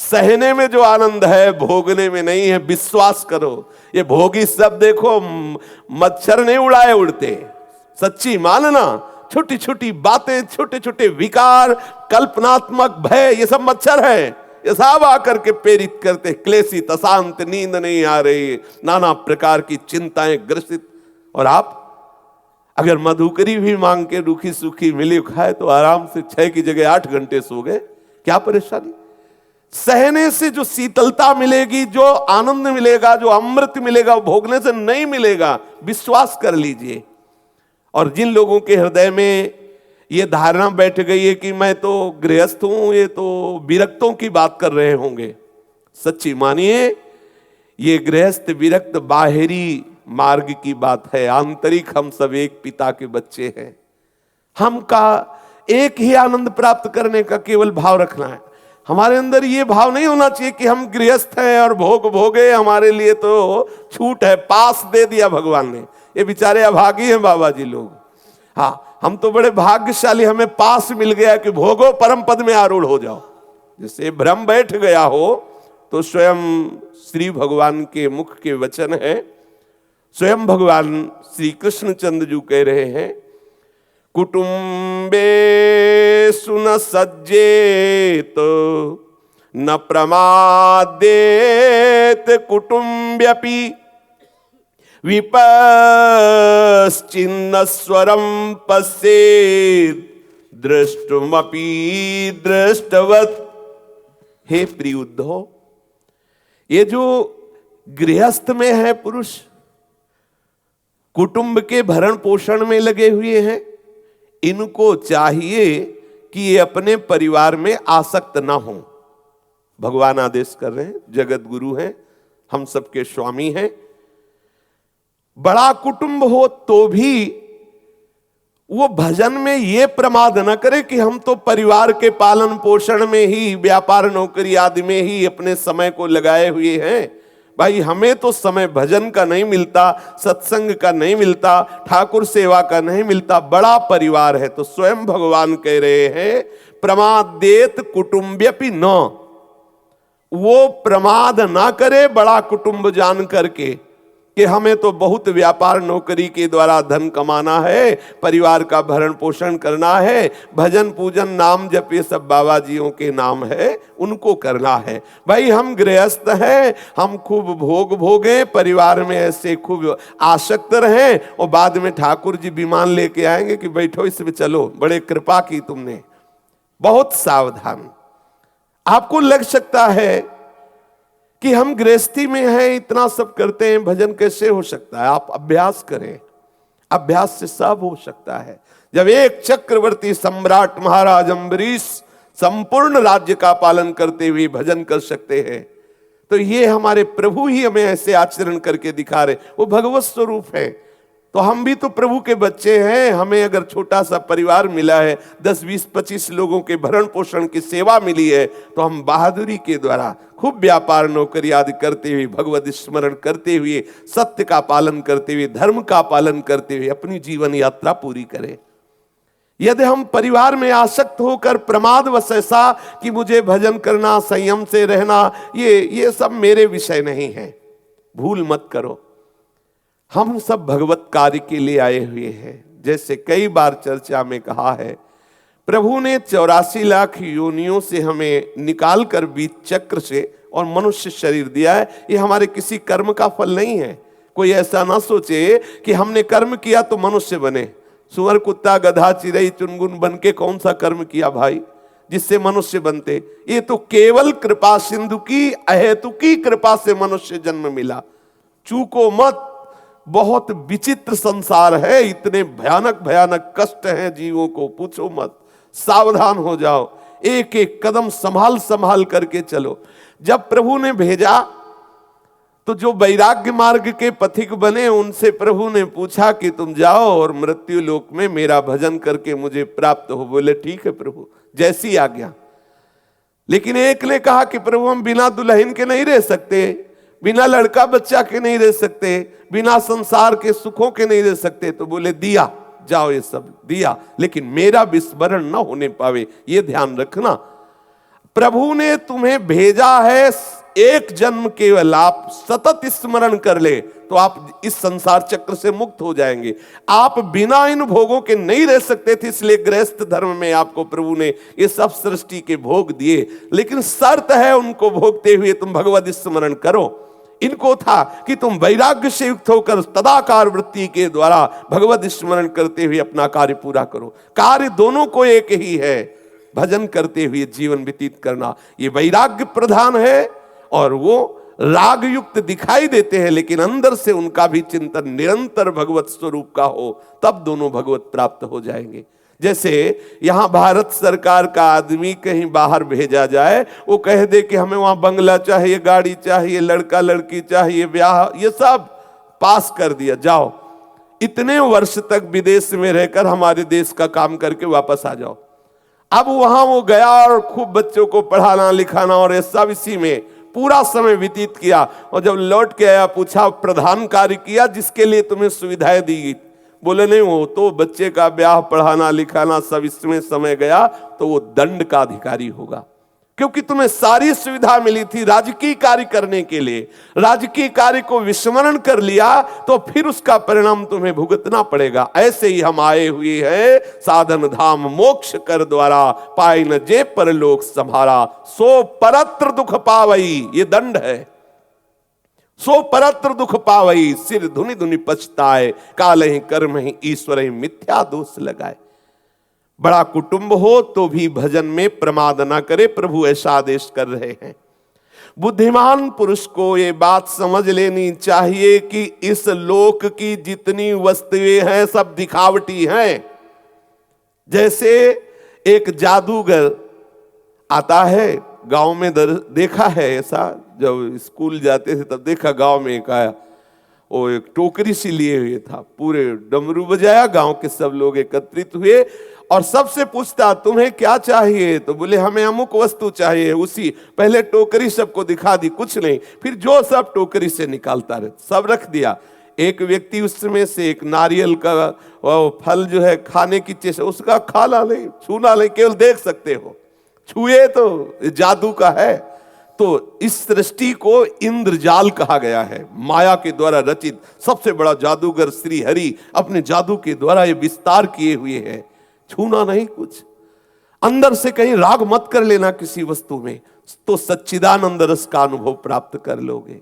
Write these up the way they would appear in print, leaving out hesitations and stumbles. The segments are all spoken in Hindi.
सहने में जो आनंद है भोगने में नहीं है, विश्वास करो। ये भोगी सब देखो मच्छर नहीं उड़ाए उड़ते, सच्ची मानना। छोटी छोटी बातें, छोटे छोटे विकार, कल्पनात्मक भय, ये सब मच्छर है। ये सब आकर के प्रेरित करते, क्लेशित, अशांत, नींद नहीं आ रही, नाना प्रकार की चिंताएं ग्रसित। और आप अगर मधुकरी भी मांग के रूखी सूखी मिली खाए तो आराम से 6 की जगह 8 घंटे सो गए, क्या परेशानी। सहने से जो शीतलता मिलेगी, जो आनंद मिलेगा, जो अमृत मिलेगा, वो भोगने से नहीं मिलेगा, विश्वास कर लीजिए। और जिन लोगों के हृदय में ये धारणा बैठ गई है कि मैं तो गृहस्थ हूं, ये तो विरक्तों की बात कर रहे होंगे, सच्ची मानिए ये गृहस्थ विरक्त बाहरी मार्ग की बात है। आंतरिक हम सब एक पिता के बच्चे हैं। हम का एक ही आनंद प्राप्त करने का केवल भाव रखना है। हमारे अंदर ये भाव नहीं होना चाहिए कि हम गृहस्थ हैं और भोग भोगे, हमारे लिए तो छूट है, पास दे दिया भगवान ने। ये बेचारे अभागी हैं बाबा जी लोग। हाँ, हम तो बड़े भाग्यशाली, हमें पास मिल गया कि भोगो परम पद में आरूढ़ हो जाओ। जैसे भ्रम बैठ गया हो तो स्वयं श्री भगवान के मुख के वचन है, स्वयं भगवान श्री कृष्णचंद्र जी कह रहे हैं, कुटुंबे सुन सज्जेत न प्रमादेत कुटुंब्यपि विपश्चिन्न स्वरम पश्येत दृष्टुमपि दृष्टवत। हे प्रिय उद्धव, ये जो गृहस्थ में है पुरुष, कुटुंब के भरण पोषण में लगे हुए हैं, इनको चाहिए कि ये अपने परिवार में आसक्त ना हो। भगवान आदेश कर रहे हैं, जगत गुरु हैं, हम सबके स्वामी हैं। बड़ा कुटुंब हो तो भी वो भजन में ये प्रमाद न करे कि हम तो परिवार के पालन पोषण में ही, व्यापार नौकरी आदि में ही अपने समय को लगाए हुए हैं। भाई हमें तो समय भजन का नहीं मिलता, सत्संग का नहीं मिलता, ठाकुर सेवा का नहीं मिलता, बड़ा परिवार है। तो स्वयं भगवान कह रहे हैं, प्रमादेत कुटुंब्यपि न, वो प्रमाद ना करे बड़ा कुटुंब जान करके कि हमें तो बहुत व्यापार नौकरी के द्वारा धन कमाना है, परिवार का भरण पोषण करना है, भजन पूजन नाम जप ये सब बाबा जियों के नाम है, उनको करना है। भाई हम गृहस्थ हैं, हम खूब भोग भोगे, परिवार में ऐसे खूब आसक्त रहें और बाद में ठाकुर जी विमान लेके आएंगे कि बैठो इसमें चलो, बड़े कृपा की तुमने। बहुत सावधान। आपको लग सकता है कि हम गृहस्थी में हैं, इतना सब करते हैं, भजन कैसे हो सकता है। आप अभ्यास करें, अभ्यास से सब हो सकता है। जब एक चक्रवर्ती सम्राट महाराज अम्बरीश संपूर्ण राज्य का पालन करते हुए भजन कर सकते हैं, तो ये हमारे प्रभु ही हमें ऐसे आचरण करके दिखा रहे, वो भगवत स्वरूप है। तो हम भी तो प्रभु के बच्चे हैं। हमें अगर छोटा सा परिवार मिला है, 10, 20, 25 लोगों के भरण पोषण की सेवा मिली है, तो हम बहादुरी के द्वारा खूब व्यापार नौकरी आदि करते हुए, भगवत स्मरण करते हुए, सत्य का पालन करते हुए, धर्म का पालन करते हुए अपनी जीवन यात्रा पूरी करें। यदि हम परिवार में आसक्त होकर प्रमादवश ऐसा कि मुझे भजन करना, संयम से रहना, ये सब मेरे विषय नहीं है, भूल मत करो। हम सब भगवत कार्य के लिए आए हुए हैं। जैसे कई बार चर्चा में कहा है, प्रभु ने 84 लाख योनियों से हमें निकाल कर बीच चक्र से और मनुष्य शरीर दिया है। ये हमारे किसी कर्म का फल नहीं है। कोई ऐसा ना सोचे कि हमने कर्म किया तो मनुष्य बने। सुअर, कुत्ता, गधा, चिड़ै, चुनगुन बन के कौन सा कर्म किया भाई जिससे मनुष्य बनते। ये तो केवल कृपा सिंधु की अहेतुकी कृपा से मनुष्य जन्म मिला। चूको मत, बहुत विचित्र संसार है, इतने भयानक भयानक कष्ट हैं जीवों को, पूछो मत। सावधान हो जाओ, एक एक कदम संभाल संभाल करके चलो। जब प्रभु ने भेजा तो जो वैराग्य मार्ग के पथिक बने, उनसे प्रभु ने पूछा कि तुम जाओ और मृत्यु लोक में मेरा भजन करके मुझे प्राप्त हो। बोले ठीक है प्रभु, जैसी आज्ञा। लेकिन एक ने कहा कि प्रभु हम बिना दुल्हन के नहीं रह सकते, बिना लड़का बच्चा के नहीं रह सकते, बिना संसार के सुखों के नहीं रह सकते। तो बोले दिया, जाओ ये सब दिया, लेकिन मेरा विस्मरण न होने पावे, ये ध्यान रखना। प्रभु ने तुम्हें भेजा है एक जन्म केवल, आप सतत स्मरण कर ले तो आप इस संसार चक्र से मुक्त हो जाएंगे। आप बिना इन भोगों के नहीं रह सकते थे, इसलिए गृहस्थ धर्म में आपको प्रभु ने ये सब सृष्टि के भोग दिए, लेकिन शर्त है उनको भोगते हुए तुम भगवत स्मरण करो। इनको था कि तुम वैराग्य से युक्त होकर तदाकार वृत्ति के द्वारा भगवत स्मरण करते हुए अपना कार्य पूरा करो। कार्य दोनों को एक ही है, भजन करते हुए जीवन व्यतीत करना। ये वैराग्य प्रधान है और वो राग युक्त दिखाई देते हैं, लेकिन अंदर से उनका भी चिंतन निरंतर भगवत स्वरूप का हो, तब दोनों भगवत प्राप्त हो जाएंगे। जैसे यहां भारत सरकार का आदमी कहीं बाहर भेजा जाए, वो कह दे कि हमें वहां बंगला चाहिए, गाड़ी चाहिए, लड़का लड़की चाहिए, ब्याह, ये सब पास कर दिया, जाओ इतने वर्ष तक विदेश में रहकर हमारे देश का काम करके वापस आ जाओ। अब वहां वो गया और खूब बच्चों को पढ़ाना लिखाना और ये सब इसी में पूरा समय व्यतीत किया, और जब लौट के आया पूछा प्रधान कार्य किया जिसके लिए तुम्हें सुविधाएं दी गई? बोले नहीं, वो तो बच्चे का ब्याह पढ़ाना लिखाना सब इसमें समय गया, तो वो दंड का अधिकारी होगा, क्योंकि तुम्हें सारी सुविधा मिली थी राजकीय कार्य करने के लिए। राजकीय कार्य को विस्मरण कर लिया तो फिर उसका परिणाम तुम्हें भुगतना पड़ेगा। ऐसे ही हम आए हुए हैं साधन धाम मोक्ष कर द्वारा, पाई न जे परलोक संभारा, सो परत्र दुख पावई, ये दंड है। सो परत्र दुख पावई, सिर धुनि धुनि पछताए, काल ही कर्म ही ईश्वर ही मिथ्या दोष लगाए। बड़ा कुटुंब हो तो भी भजन में प्रमाद ना करे, प्रभु ऐसा आदेश कर रहे हैं। बुद्धिमान पुरुष को ये बात समझ लेनी चाहिए कि इस लोक की जितनी वस्तुएं हैं सब दिखावटी हैं। जैसे एक जादूगर आता है, गांव में देखा है ऐसा, जब स्कूल जाते थे तब देखा, गांव में एक आया, वो एक टोकरी सी लिए हुए था, पूरे डमरू बजाया, गांव के सब लोग एकत्रित हुए और सबसे पूछता तुम्हें क्या चाहिए? तो बोले हमें अमुक वस्तु चाहिए। उसी पहले टोकरी सबको दिखा दी, कुछ नहीं, फिर जो सब टोकरी से निकालता रहे सब रख दिया। एक व्यक्ति उसमें से एक नारियल का वो फल जो है खाने की चीज, उसका खाना नहीं, छूना नहीं, केवल देख सकते हो, छुए तो जादू का है। तो इस सृष्टि को इंद्रजाल कहा गया है, माया के द्वारा रचित। सबसे बड़ा जादूगर श्री हरि अपने जादू के द्वारा ये विस्तार किए हुए हैं। छूना नहीं कुछ, अंदर से कहीं राग मत कर लेना किसी वस्तु में, तो सच्चिदानंद रस का अनुभव प्राप्त कर लोगे।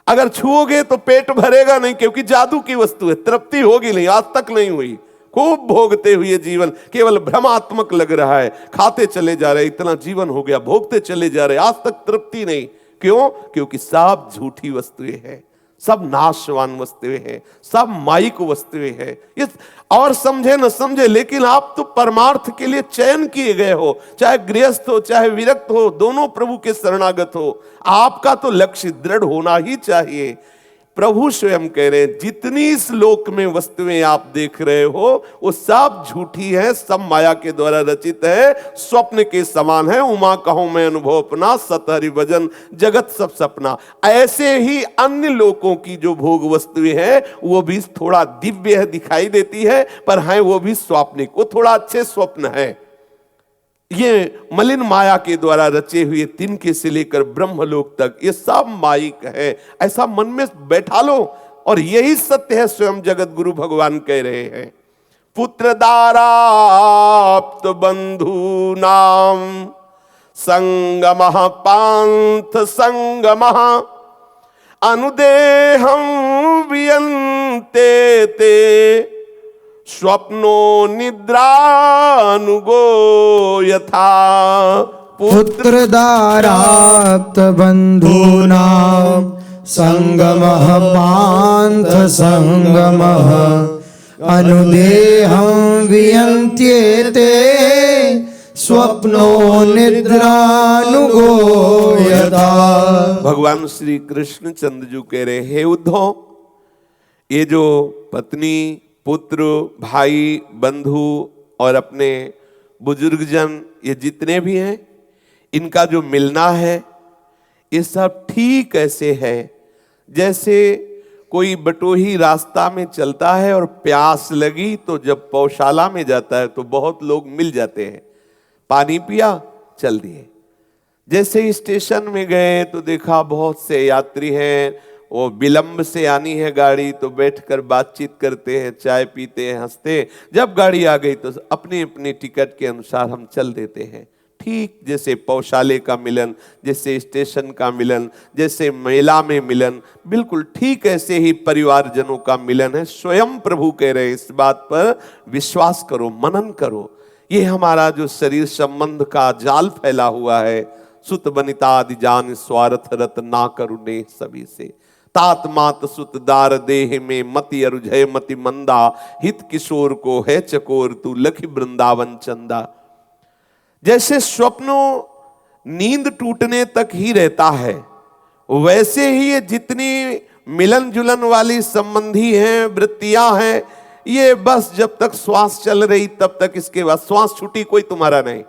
अगर छुओगे तो पेट भरेगा नहीं, क्योंकि जादू की वस्तु है, तृप्ति होगी नहीं, आज तक नहीं हुई। खूब भोगते हुए जीवन केवल भ्रमात्मक लग रहा है, खाते चले जा रहे, इतना जीवन हो गया, भोगते चले जा रहे, आज तक तृप्ति नहीं। क्यों? क्योंकि सब झूठी वस्तुएं हैं, सब नाशवान वस्तुएं हैं, सब माइक वस्तुएं हैं। ये और समझे न समझे, लेकिन आप तो परमार्थ के लिए चयन किए गए हो, चाहे गृहस्थ हो चाहे विरक्त हो, दोनों प्रभु के शरणागत हो। आपका तो लक्ष्य दृढ़ होना ही चाहिए। प्रभु स्वयं कह रहे हैं जितनी इस लोक में वस्तुएं आप देख रहे हो वो सब झूठी है, सब माया के द्वारा रचित है, स्वप्न के समान है। उमा कहूं मैं अनुभव अपना, सतहरि भजन जगत सब सपना। ऐसे ही अन्य लोकों की जो भोग वस्तुएं हैं वो भी थोड़ा दिव्य है, दिखाई देती है, पर है वो भी स्वाप्निक, वो थोड़ा अच्छे स्वप्न है। ये मलिन माया के द्वारा रचे हुए तिनके से लेकर ब्रह्मलोक तक ये सब माइक है, ऐसा मन में बैठा लो। और यही सत्य है, स्वयं जगत गुरु भगवान कह रहे हैं, पुत्र दाराप्त बंधु नाम संगमः पांथ संगमः अनुदेहं वियन्ते ते स्वप्नो निद्रानुगो यथा। पुत्र दाराप्त बंधूनां संगमः पांथ संगमः अनुदेहं वियन्त्येते स्वप्नो निद्रानुगो यथा। भगवान श्री कृष्ण चंद्र जी कह रहे हे उद्धव, ये जो पत्नी पुत्र भाई बंधु और अपने बुजुर्गजन ये जितने भी हैं, इनका जो मिलना है ये सब ठीक ऐसे है जैसे कोई बटोही रास्ता में चलता है और प्यास लगी तो जब पौशाला में जाता है तो बहुत लोग मिल जाते हैं, पानी पिया चल दिए, जैसे ही स्टेशन में गए तो देखा बहुत से यात्री हैं, वो विलंब से आनी है गाड़ी तो बैठकर बातचीत करते हैं, चाय पीते हैं, हंसते। जब गाड़ी आ गई तो अपनी अपनी टिकट के अनुसार हम चल देते हैं। ठीक जैसे पौशाले का मिलन, जैसे स्टेशन का मिलन, जैसे मेला में मिलन, बिल्कुल ठीक ऐसे ही परिवारजनों का मिलन है। स्वयं प्रभु कह रहे हैं इस बात पर विश्वास करो, मनन करो। ये हमारा जो शरीर संबंध का जाल फैला हुआ है, सुत बनिता आदि जान स्वार्थ रत ना करुणे सभी से, तात मात सुत दार देह में मति अरुझय मति मंदा, हित किशोर को है चकोर तू लखी वृंदावन चंदा। जैसे स्वप्नों नींद टूटने तक ही रहता है, वैसे ही ये जितनी मिलन जुलन वाली संबंधी हैं, वृत्तियां हैं, ये बस जब तक श्वास चल रही तब तक, इसके बाद श्वास छूटी कोई तुम्हारा नहीं।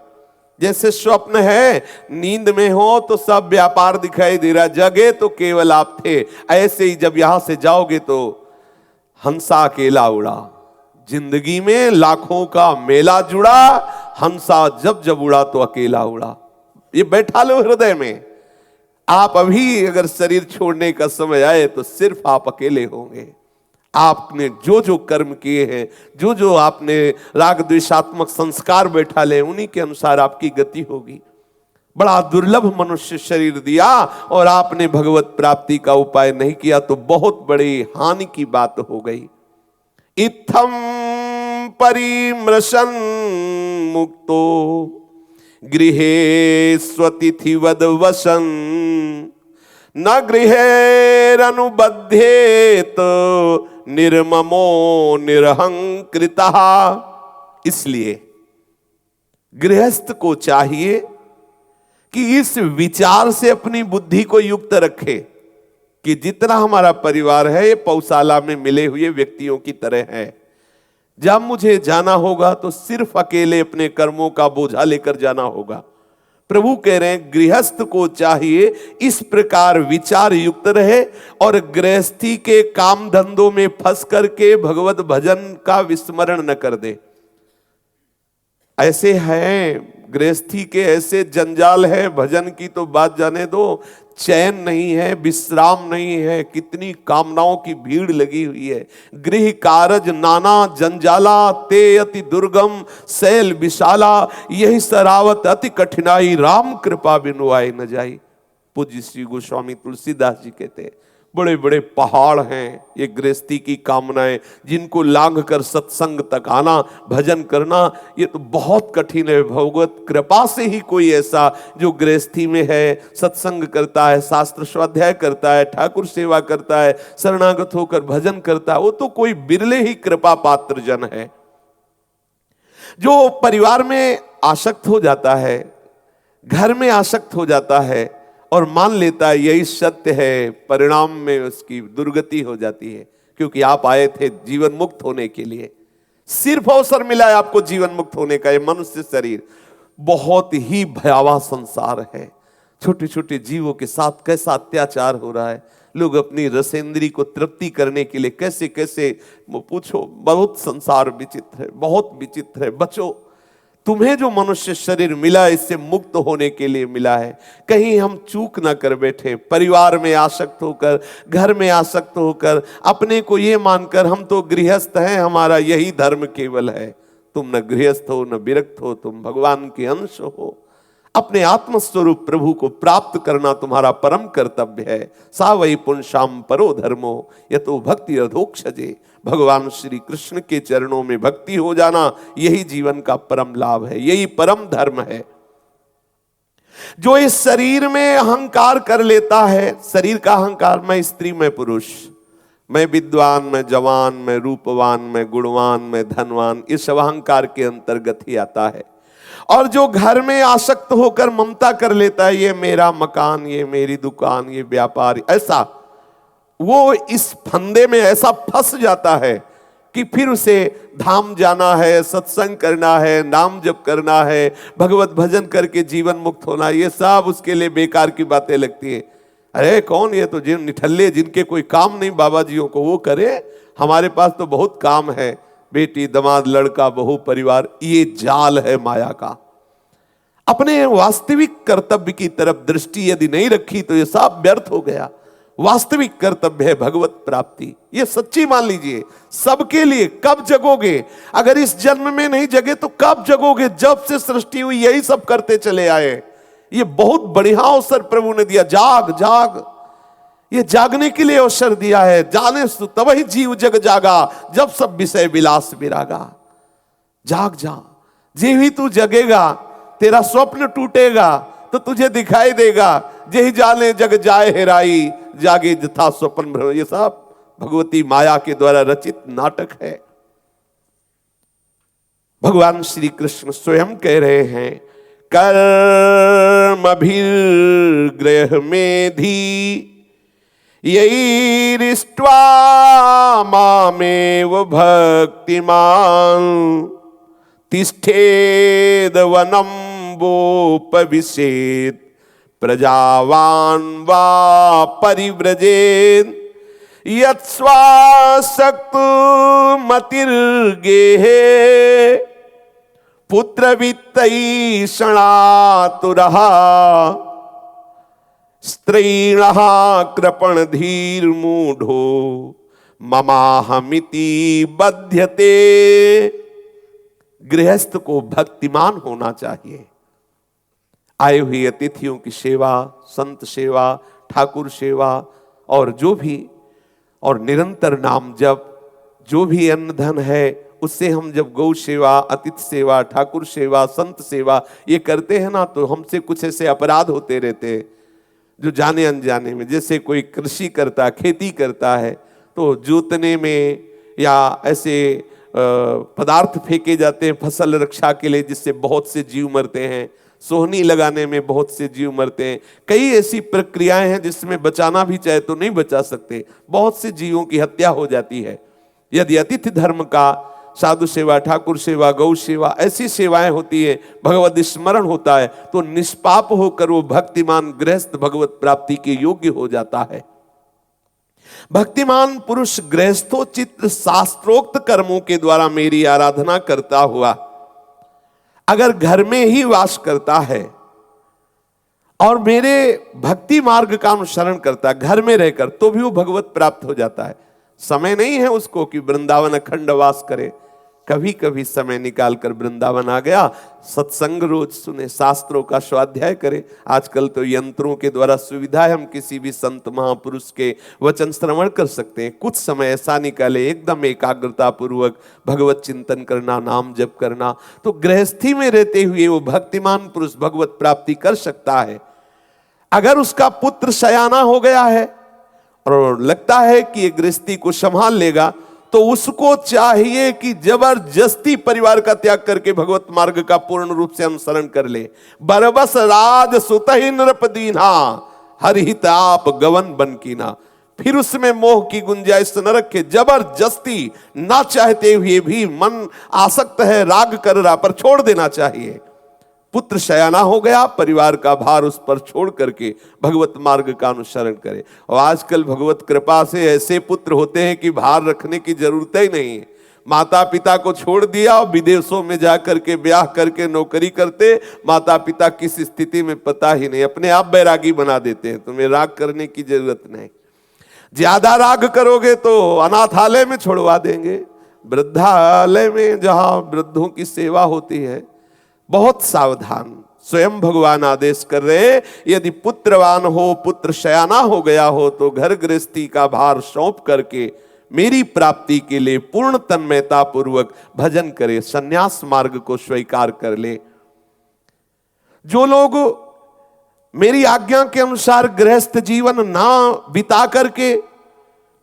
जैसे स्वप्न है, नींद में हो तो सब व्यापार दिखाई दे रहा, जगे तो केवल आप थे। ऐसे ही जब यहां से जाओगे तो हंसा अकेला उड़ा, जिंदगी में लाखों का मेला जुड़ा, हंसा जब जब उड़ा तो अकेला उड़ा। ये बैठा लो हृदय में। आप अभी अगर शरीर छोड़ने का समय आए तो सिर्फ आप अकेले होंगे। आपने जो जो कर्म किए हैं, जो जो आपने राग द्वेषात्मक संस्कार बैठा ले, उन्हीं के अनुसार आपकी गति होगी। बड़ा दुर्लभ मनुष्य शरीर दिया और आपने भगवत प्राप्ति का उपाय नहीं किया तो बहुत बड़ी हानि की बात हो गई। इत्थम परिमृशन मुक्तो गृहे स्वतिथिवद वसन, न गृहेरनुबध्येत निर्ममो निरहंकृता। इसलिए गृहस्थ को चाहिए कि इस विचार से अपनी बुद्धि को युक्त रखे कि जितना हमारा परिवार है ये पौशाला में मिले हुए व्यक्तियों की तरह है। जब मुझे जाना होगा तो सिर्फ अकेले अपने कर्मों का बोझा लेकर जाना होगा। प्रभु कह रहे हैं गृहस्थ को चाहिए इस प्रकार विचार युक्त रहे और गृहस्थी के काम धंधों में फंस करके भगवत भजन का विस्मरण न कर दे। ऐसे हैं गृहस्थी के ऐसे जंजाल है, भजन की तो बात जाने दो, चैन नहीं है, विश्राम नहीं है, कितनी कामनाओं की भीड़ लगी हुई है। गृह कारज नाना जंजाला, ते अति दुर्गम शैल विशाला, यही सरावत अति कठिनाई, राम कृपा बिनु आए न जाई। पूज्य श्री गोस्वामी तुलसीदास जी कहते हैं बड़े बड़े पहाड़ हैं ये गृहस्थी की कामनाएं, जिनको लांघ कर सत्संग तक आना, भजन करना, ये तो बहुत कठिन है। भगवत कृपा से ही कोई ऐसा जो गृहस्थी में है, सत्संग करता है, शास्त्र स्वाध्याय करता है, ठाकुर सेवा करता है, शरणागत होकर भजन करता है, वो तो कोई बिरले ही कृपा पात्र जन है। जो परिवार में आसक्त हो जाता है, घर में आसक्त हो जाता है और मान लेता है यही सत्य है, परिणाम में उसकी दुर्गति हो जाती है। क्योंकि आप आए थे जीवन मुक्त होने के लिए, सिर्फ अवसर मिला है आपको जीवन मुक्त होने का। ये मनुष्य शरीर बहुत ही भयावह संसार है। छोटे छोटे जीवों के साथ कैसा अत्याचार हो रहा है। लोग अपनी रसेंद्री को तृप्ति करने के लिए कैसे कैसे, पूछो, बहुत संसार विचित्र है, बहुत विचित्र है। बचो, तुम्हें जो मनुष्य शरीर मिला इससे मुक्त होने के लिए मिला है। कहीं हम चूक ना कर बैठे, परिवार में आसक्त होकर, घर में आसक्त होकर, अपने को ये मानकर हम तो गृहस्थ हैं, हमारा यही धर्म केवल है। तुम न गृहस्थ हो न विरक्त हो, तुम भगवान के अंश हो। अपने आत्मस्वरूप प्रभु को प्राप्त करना तुम्हारा परम कर्तव्य है। सा वही पुंसाम परो धर्मो यतो भक्ति अधोक्षजे। भगवान श्री कृष्ण के चरणों में भक्ति हो जाना यही जीवन का परम लाभ है, यही परम धर्म है। जो इस शरीर में अहंकार कर लेता है, शरीर का अहंकार, मैं स्त्री मैं पुरुष, मैं विद्वान मैं जवान, मैं रूपवान मैं गुणवान, मैं धनवान, इस अहंकार के अंतर्गत ही आता है। और जो घर में आसक्त होकर ममता कर लेता है, ये मेरा मकान, ये मेरी दुकान, ये व्यापार, ऐसा, वो इस फंदे में ऐसा फंस जाता है कि फिर उसे धाम जाना है, सत्संग करना है, नाम जप करना है, भगवत भजन करके जीवन मुक्त होना, ये सब उसके लिए बेकार की बातें लगती है। अरे कौन, ये तो जिन निठल्ले जिनके कोई काम नहीं बाबा जियों को, वो करे, हमारे पास तो बहुत काम है। बेटी, दामाद, लड़का, बहू, परिवार, ये जाल है माया का। अपने वास्तविक कर्तव्य की तरफ दृष्टि यदि नहीं रखी तो ये सब व्यर्थ हो गया। वास्तविक कर्तव्य है भगवत प्राप्ति, ये सच्ची मान लीजिए सबके लिए। कब जगोगे? अगर इस जन्म में नहीं जगे तो कब जगोगे? जब से सृष्टि हुई यही सब करते चले आए। ये बहुत बढ़िया अवसर प्रभु ने दिया। जाग जाग, ये जागने के लिए अवसर दिया है। जाने तब ही जीव जग जागा, जब सब विषय विलास विरागा। जाग जा, जे ही तू जगेगा तेरा स्वप्न टूटेगा तो तुझे दिखाई देगा। जे ही जाने जग जाए हेराई, जागे जथा स्वप्न भ्रम। ये सब भगवती माया के द्वारा रचित नाटक है। भगवान श्री कृष्ण स्वयं कह रहे हैं, कर्मभिर्गृह मेधि यैरिष्ट्वा मामेव भक्तिमान् तिष्ठेद वनं वोपविशेत् प्रजावान् वा परिव्रजेत् यत्स्वासक्तो मतिर्गेहे पुत्रवित्तैषणातुरः स्त्रीणः कृपणधीर्मूढो ममाहमिति बध्यते। गृहस्थ को भक्तिमान होना चाहिए। आए हुए अतिथियों की सेवा, संत सेवा, ठाकुर सेवा और जो भी, और निरंतर नाम जप, जो भी अन्न धन है उससे हम जब गौ सेवा, अतिथि सेवा, ठाकुर सेवा, संत सेवा ये करते हैं ना, तो हमसे कुछ ऐसे अपराध होते रहते हैं जो जाने अनजाने में। जैसे कोई कृषि करता, खेती करता है तो जोतने में या ऐसे पदार्थ फेंके जाते हैं फसल रक्षा के लिए, जिससे बहुत से जीव मरते हैं। सोहनी लगाने में बहुत से जीव मरते हैं। कई ऐसी प्रक्रियाएं हैं जिसमें बचाना भी चाहे तो नहीं बचा सकते। बहुत से जीवों की हत्या हो जाती है। यदि अतिथि धर्म का, साधु सेवा, ठाकुर सेवा, गौ सेवा, ऐसी सेवाएं होती है, भगवत स्मरण होता है, तो निष्पाप होकर वो भक्तिमान गृहस्थ भगवत प्राप्ति के योग्य हो जाता है। भक्तिमान पुरुष गृहस्थोचित शास्त्रोक्त कर्मों के द्वारा मेरी आराधना करता हुआ अगर घर में ही वास करता है और मेरे भक्ति मार्ग का अनुसरण करता है घर में रहकर, तो भी वो भगवत प्राप्त हो जाता है। समय नहीं है उसको कि वृंदावन अखंड वास करे। कभी कभी समय निकालकर वृंदावन आ गया, सत्संग रोज सुने, शास्त्रों का स्वाध्याय करे। आजकल तो यंत्रों के द्वारा सुविधा है, हम किसी भी संत महापुरुष के वचन श्रवण कर सकते हैं। कुछ समय ऐसा निकाले, एकदम एकाग्रता पूर्वक भगवत चिंतन करना, नाम जप करना, तो गृहस्थी में रहते हुए वो भक्तिमान पुरुष भगवत प्राप्ति कर सकता है। अगर उसका पुत्र सयाना हो गया है और लगता है कि ये गृहस्थी को संभाल लेगा, तो उसको चाहिए कि जबरदस्ती परिवार का त्याग करके भगवत मार्ग का पूर्ण रूप से अनुसरण कर ले। बरबस राज सुतहि नृप दीन्हा, हरिहित आप गवन बन कीना। फिर उसमें मोह की गुंजाइश न रखे। जबरदस्ती ना चाहते हुए भी मन आसक्त है, राग कर रहा, पर छोड़ देना चाहिए। पुत्र शयाना हो गया, परिवार का भार उस पर छोड़ करके भगवत मार्ग का अनुसरण करे। और आजकल भगवत कृपा से ऐसे पुत्र होते हैं कि भार रखने की जरूरत ही नहीं है। माता पिता को छोड़ दिया और विदेशों में जाकर के ब्याह करके नौकरी करते, माता पिता किस स्थिति में पता ही नहीं, अपने आप बैरागी बना देते हैं। तुम्हें राग करने की जरूरत नहीं। ज्यादा राग करोगे तो अनाथालय में छोड़वा देंगे, वृद्धालय में जहां वृद्धों की सेवा होती है। बहुत सावधान। स्वयं भगवान आदेश कर रहे, यदि पुत्रवान हो, पुत्र शयाना हो गया हो, तो घर गृहस्थी का भार सौंप करके मेरी प्राप्ति के लिए पूर्ण तन्मयता पूर्वक भजन करे, संन्यास मार्ग को स्वीकार कर ले। जो लोग मेरी आज्ञा के अनुसार गृहस्थ जीवन ना बिता करके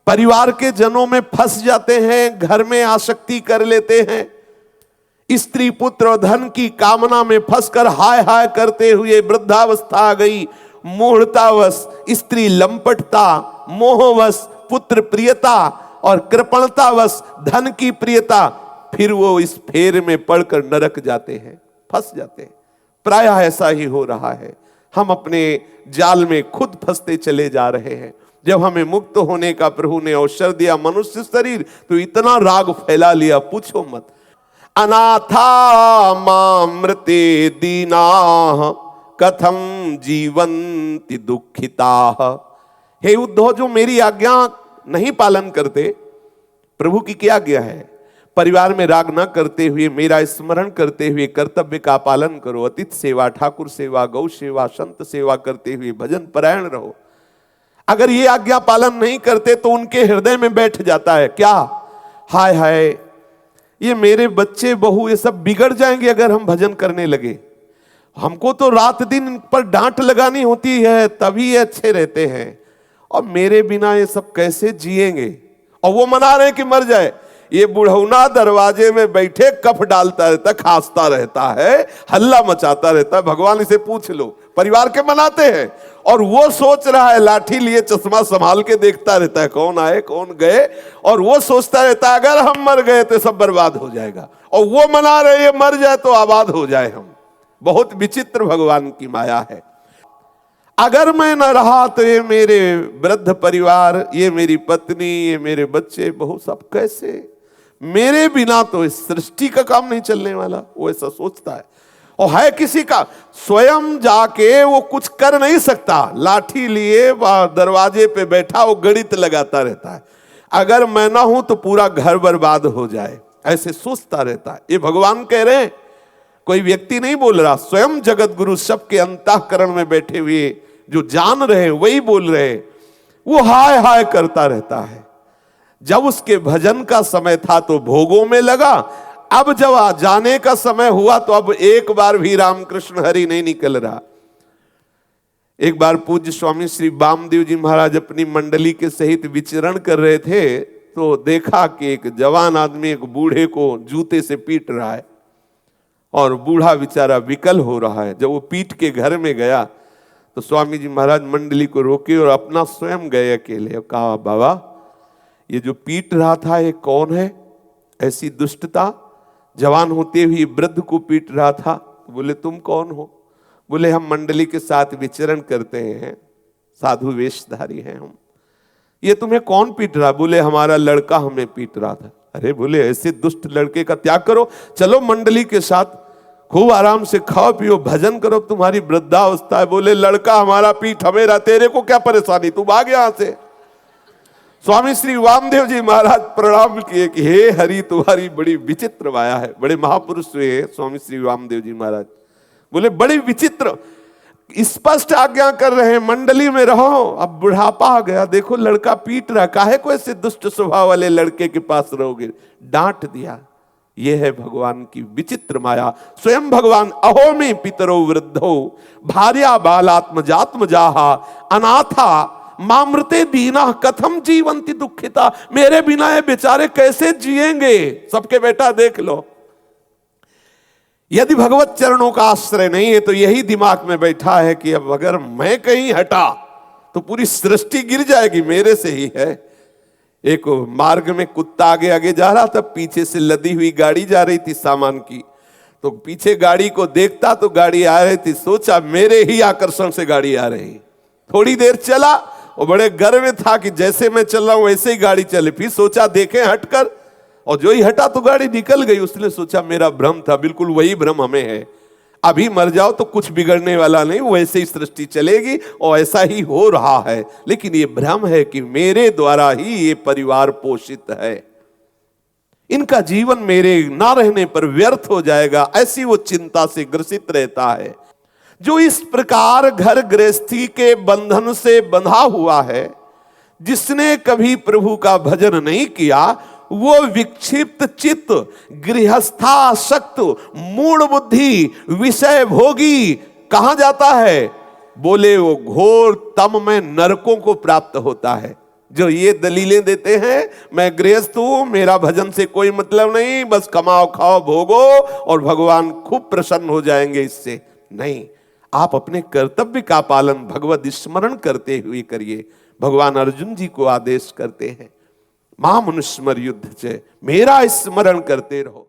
परिवार के जनों में फंस जाते हैं, घर में आसक्ति कर लेते हैं, स्त्री पुत्र और धन की कामना में फंसकर हाय हाय करते हुए वृद्धावस्था आ गई, मूढ़तावश, स्त्री लंपटता, मोहवश, पुत्र प्रियता और कृपणतावश धन की प्रियता, फिर वो इस फेर में पड़कर नरक जाते हैं, फंस जाते हैं। प्रायः ऐसा ही हो रहा है। हम अपने जाल में खुद फंसते चले जा रहे हैं। जब हमें मुक्त होने का प्रभु ने अवसर दिया, मनुष्य शरीर, तो इतना राग फैला लिया, पूछो मत। अनाथा मामृते दीना कथम जीवन्ति दुखिता। हे उद्धव, जो मेरी आज्ञा नहीं पालन करते, प्रभु की क्या आज्ञा है? परिवार में राग न करते हुए, मेरा स्मरण करते हुए कर्तव्य का पालन करो, अतिथि सेवा, ठाकुर सेवा, गौ सेवा, संत सेवा करते हुए भजन परायण रहो। अगर ये आज्ञा पालन नहीं करते तो उनके हृदय में बैठ जाता है क्या? हाय हाय, ये मेरे बच्चे बहू ये सब बिगड़ जाएंगे अगर हम भजन करने लगे। हमको तो रात दिन इन पर डांट लगानी होती है तभी ये अच्छे रहते हैं, और मेरे बिना ये सब कैसे जिएंगे? और वो मना रहे कि मर जाए। ये बुढ़ौना दरवाजे में बैठे कफ डालता रहता, खांसता रहता है, हल्ला मचाता रहता है। भगवान इसे पूछ लो, परिवार के मनाते हैं और वो सोच रहा है, लाठी लिए चश्मा संभाल के देखता रहता है कौन आए कौन गए, और वो सोचता रहता है अगर हम मर गए तो सब बर्बाद हो जाएगा, और वो मना रहे ये मर जाए तो आबाद हो जाए हम। बहुत विचित्र भगवान की माया है। अगर मैं न रहा तो ये मेरे वृद्ध परिवार, ये मेरी पत्नी, ये मेरे बच्चे बहू सब कैसे? मेरे बिना तो इस सृष्टि का काम नहीं चलने वाला। वो ऐसा सोचता है, और है किसी का, स्वयं जाके वो कुछ कर नहीं सकता, लाठी लिए दरवाजे पे बैठा वो गणित लगाता रहता है, अगर मैं ना हूं तो पूरा घर बर्बाद हो जाए, ऐसे सोचता रहता है। ये भगवान कह रहे हैं, कोई व्यक्ति नहीं बोल रहा, स्वयं जगत गुरु सबके अंतःकरण में बैठे हुए जो जान रहे हैं वही बोल रहे हैं। वो हाय हाय करता रहता है। जब उसके भजन का समय था तो भोगों में लगा, अब जब जाने का समय हुआ तो अब एक बार भी रामकृष्ण हरि नहीं निकल रहा। एक बार पूज्य स्वामी श्री वामदेव जी महाराज अपनी मंडली के सहित विचरण कर रहे थे, तो देखा कि एक जवान आदमी एक बूढ़े को जूते से पीट रहा है, और बूढ़ा बेचारा विकल हो रहा है। जब वो पीट के घर में गया तो स्वामी जी महाराज मंडली को रोके और अपना स्वयं गए अकेले, और कहा बाबा ये जो पीट रहा था ये कौन है? ऐसी दुष्टता, जवान होते हुए वृद्ध को पीट रहा था। बोले तुम कौन हो? बोले हम मंडली के साथ विचरण करते हैं, साधु वेशधारी हैं हम। ये तुम्हें कौन पीट रहा? बोले हमारा लड़का हमें पीट रहा था। अरे बोले ऐसे दुष्ट लड़के का त्याग करो, चलो मंडली के साथ खूब आराम से खाओ पियो भजन करो, तुम्हारी वृद्धावस्था है। बोले लड़का हमारा पीठ हमें, तेरे को क्या परेशानी, तू भाग यहां से। स्वामी श्री वामदेव जी महाराज प्रणाम किए कि हे हरि तुम्हारी बड़ी विचित्र माया है। बड़े महापुरुष हुए स्वामी श्री वामदेव जी महाराज। बोले बड़ी विचित्र, स्पष्ट आज्ञा कर रहे हैं मंडली में रहो, अब बुढ़ापा आ गया, देखो लड़का पीट रहा, काहे को ऐसे दुष्ट स्वभाव वाले लड़के के पास रहोगे? डांट दिया। यह है भगवान की विचित्र माया। स्वयं भगवान अहो में पितरो वृद्धो भार्या बालात्मजात्मजाहा अनाथा मामृते दीना कथम जीवंती दुखिता। मेरे बिना ये बेचारे कैसे जिएंगे? सबके बेटा देख लो। यदि भगवत चरणों का आश्रय नहीं है तो यही दिमाग में बैठा है कि अब अगर मैं कहीं हटा तो पूरी सृष्टि गिर जाएगी, मेरे से ही है। एक मार्ग में कुत्ता आगे आगे जा रहा था, पीछे से लदी हुई गाड़ी जा रही थी सामान की, तो पीछे गाड़ी को देखता तो गाड़ी आ रही थी, सोचा मेरे ही आकर्षण से गाड़ी आ रही। थोड़ी देर चला और बड़े गर्व में था कि जैसे मैं चल रहा हूं वैसे ही गाड़ी चले। फिर सोचा देखें हटकर, और जो ही हटा तो गाड़ी निकल गई। उसने सोचा मेरा भ्रम था, बिल्कुल वही भ्रम हमें है, अभी मर जाओ तो कुछ बिगड़ने वाला नहीं, वैसे ही सृष्टि चलेगी और ऐसा ही हो रहा है। लेकिन ये भ्रम है कि मेरे द्वारा ही ये परिवार पोषित है, इनका जीवन मेरे ना रहने पर व्यर्थ हो जाएगा, ऐसी वो चिंता से ग्रसित रहता है। जो इस प्रकार घर गृहस्थी के बंधन से बंधा हुआ है, जिसने कभी प्रभु का भजन नहीं किया, वो विक्षिप्त चित्त, गृहस्थासक्त, मूढ़ बुद्धि, विषय भोगी कहां जाता है? बोले वो घोर तम में नरकों को प्राप्त होता है। जो ये दलीलें देते हैं मैं गृहस्थ हूं, मेरा भजन से कोई मतलब नहीं, बस कमाओ खाओ भोगो और भगवान खूब प्रसन्न हो जाएंगे इससे, नहीं। आप अपने कर्तव्य का पालन भगवत स्मरण करते हुए करिए। भगवान अर्जुन जी को आदेश करते हैं, मां मनुस्मर युद्ध से, मेरा स्मरण करते रहो।